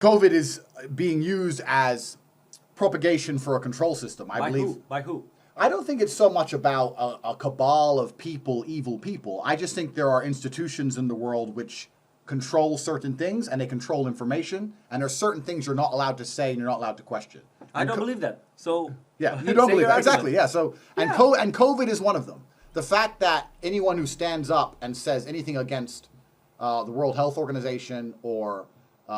COVID is being used as propagation for a control system. I believe. Who? By who? I don't think it's so much about a cabal of people, evil people. I just think there are institutions in the world which control certain things, and they control information, and there's certain things you're not allowed to say and you're not allowed to question. I don't believe that. So yeah, you don't believe that. Exactly. Yeah. So and Yeah. and COVID is one of them. The fact that anyone who stands up and says anything against the World Health Organization or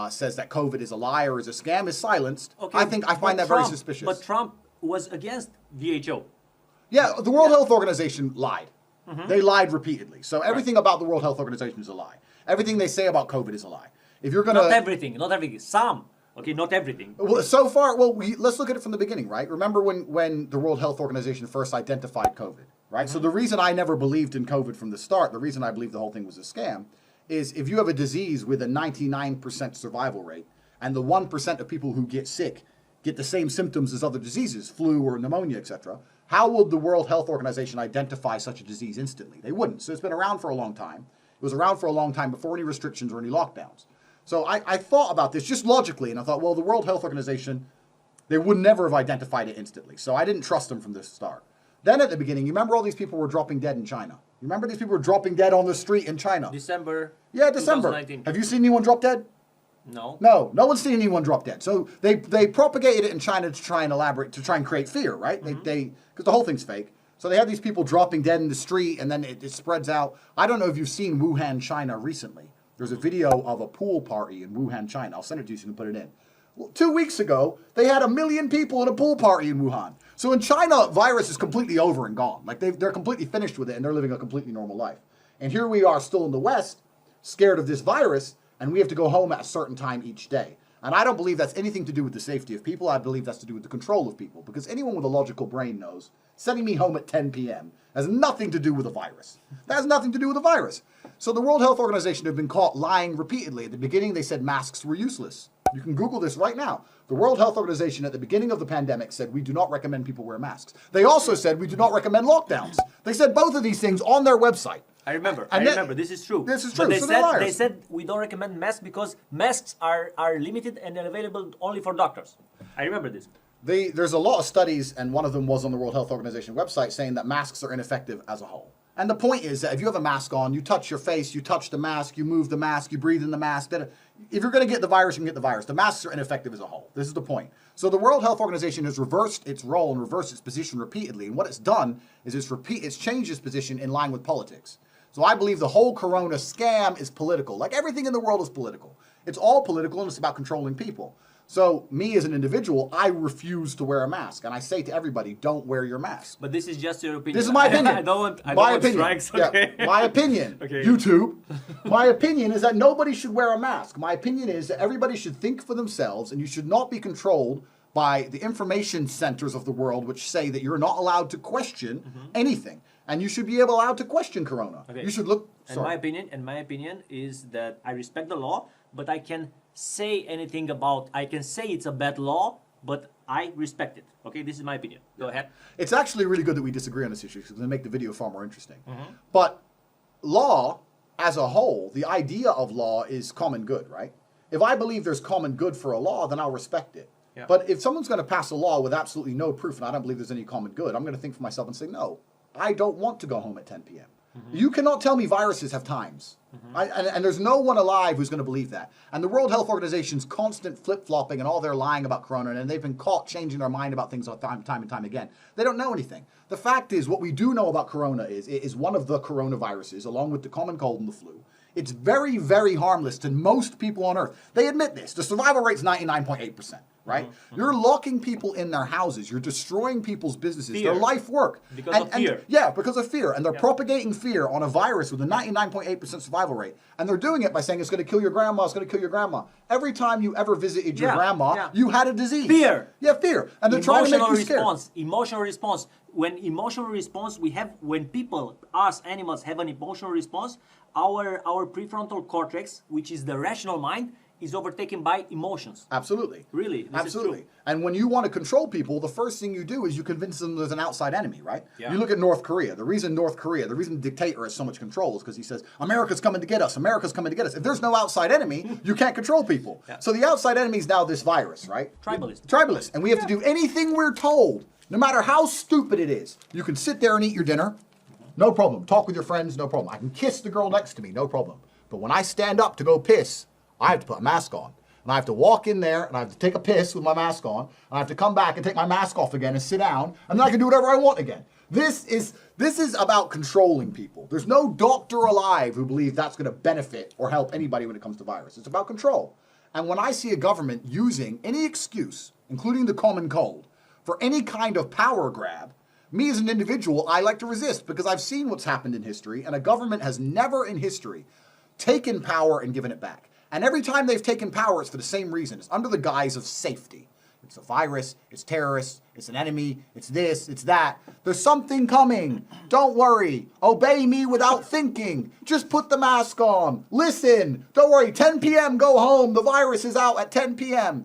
says that COVID is a lie or is a scam is silenced. Okay, I find that very suspicious. But Trump was against WHO. Yeah, the World Health Organization lied. They lied repeatedly. So everything about the World Health Organization is a lie. Everything they say about COVID is a lie. If you're gonna Not everything. Some. Okay, not everything. Well, so far, let's look at it from the beginning, right? Remember when the World Health Organization first identified COVID, right? So the reason I never believed in COVID from the start, the reason I believed the whole thing was a scam, is if you have a disease with a 99% survival rate, and the 1% of people who get sick get the same symptoms as other diseases, flu or pneumonia, etc., how would the World Health Organization identify such a disease instantly? They wouldn't. So it's been around for a long time. It was around for a long time before any restrictions or any lockdowns. So I thought about this just logically, and I thought, well, the World Health Organization, they would never have identified it instantly. So I didn't trust them from the start. Then at the beginning, you remember all these people were dropping dead in China? You remember these people were dropping dead on the street in China? December. Yeah, December. 2019. Have you seen anyone drop dead? No. No one's seen anyone drop dead. So they propagated it in China to try and create fear, right? Because the whole thing's fake. So they have these people dropping dead in the street, and then it spreads out. I don't know if you've seen Wuhan, China recently. There's a video of a pool party in Wuhan, China. I'll send it to you so you can put it in. Well, 2 weeks ago, they had 1 million people at a pool party in Wuhan. So in China, virus is completely over and gone. Like they're completely finished with it, and they're living a completely normal life. And here we are still in the West, scared of this virus, and we have to go home at a certain time each day. And I don't believe that's anything to do with the safety of people. I believe that's to do with the control of people. Because anyone with a logical brain knows sending me home at 10 p.m. has nothing to do with a virus. That has nothing to do with a virus. So the World Health Organization have been caught lying repeatedly. At the beginning, they said masks were useless. You can Google this right now. The World Health Organization at the beginning of the pandemic said we do not recommend people wear masks. They also said we do not recommend lockdowns. They said both of these things on their website. I remember. This is true. This is true. But So they said we don't recommend masks because masks are limited and they're available only for doctors. I remember this. There's a lot of studies, and one of them was on the World Health Organization website, saying that masks are ineffective as a whole. And the point is that if you have a mask on, you touch your face, you touch the mask, you move the mask, you breathe in the mask. Then if you're going to get the virus, you can get the virus. The masks are ineffective as a whole. This is the point. So the World Health Organization has reversed its role and reversed its position repeatedly. And what it's done is it's changed its position in line with politics. So I believe the whole corona scam is political. Like everything in the world is political. It's all political, and it's about controlling people. So me as an individual, I refuse to wear a mask. And I say to everybody, don't wear your mask. But this is just your opinion. This is my opinion. I don't want strikes. Okay. Yeah, my opinion. Okay. YouTube. My opinion is that nobody should wear a mask. My opinion is that everybody should think for themselves, and you should not be controlled by the information centers of the world, which say that you're not allowed to question anything. And you should be allowed to question corona. Okay. You should look. And my opinion is that I respect the law, but I can say anything about. I can say it's a bad law, but I respect it. Okay, this is my opinion. Go ahead. It's actually really good that we disagree on this issue because it's going to make the video far more interesting. But law, as a whole, the idea of law is common good, right? If I believe there's common good for a law, then I'll respect it. Yeah. But if someone's going to pass a law with absolutely no proof, and I don't believe there's any common good, I'm going to think for myself and say, no, I don't want to go home at 10 p.m. You cannot tell me viruses have times. And there's no one alive who's going to believe that. And the World Health Organization's constant flip-flopping and all their lying about corona, and they've been caught changing their mind about things time and time again. They don't know anything. The fact is, what we do know about corona is one of the coronaviruses, along with the common cold and the flu. It's very, very harmless to most people on Earth. They admit this. The survival rate's 99.8%. Right? You're locking people in their houses. You're destroying people's businesses, their life work. Because of fear. Yeah, because of fear. And they're propagating fear on a virus with a 99.8% survival rate. And they're doing it by saying it's going to kill your grandma, it's going to kill your grandma. Every time you ever visited your grandma, you had a disease. Fear. Yeah, fear. And they're trying to make you scared. Emotional response. When emotional response, when people, us animals, have an emotional response, our prefrontal cortex, which is the rational mind, is overtaken by emotions. Absolutely. Really, this Absolutely. is true. And when you want to control people, the first thing you do is you convince them there's an outside enemy, right? Yeah. You look at North Korea. The reason the dictator has so much control is because he says, America's coming to get us. America's coming to get us. If there's no outside enemy, you can't control people. Yeah. So the outside enemy is now this virus, right? Tribalist. And we have to do anything we're told, no matter how stupid it is. You can sit there and eat your dinner. No problem. Talk with your friends, no problem. I can kiss the girl next to me, no problem. But when I stand up to go piss, I have to put a mask on. And I have to walk in there and I have to take a piss with my mask on. And I have to come back and take my mask off again and sit down. And then I can do whatever I want again. This is about controlling people. There's no doctor alive who believes that's going to benefit or help anybody when it comes to virus. It's about control. And when I see a government using any excuse, including the common cold, for any kind of power grab, me as an individual, I like to resist because I've seen what's happened in history, and a government has never in history taken power and given it back. And every time they've taken power, it's for the same reason. It's under the guise of safety. It's a virus, it's terrorists, it's an enemy, it's this, it's that. There's something coming. Don't worry. Obey me without thinking. Just put the mask on. Listen. Don't worry. 10 p.m., go home. The virus is out at 10 p.m.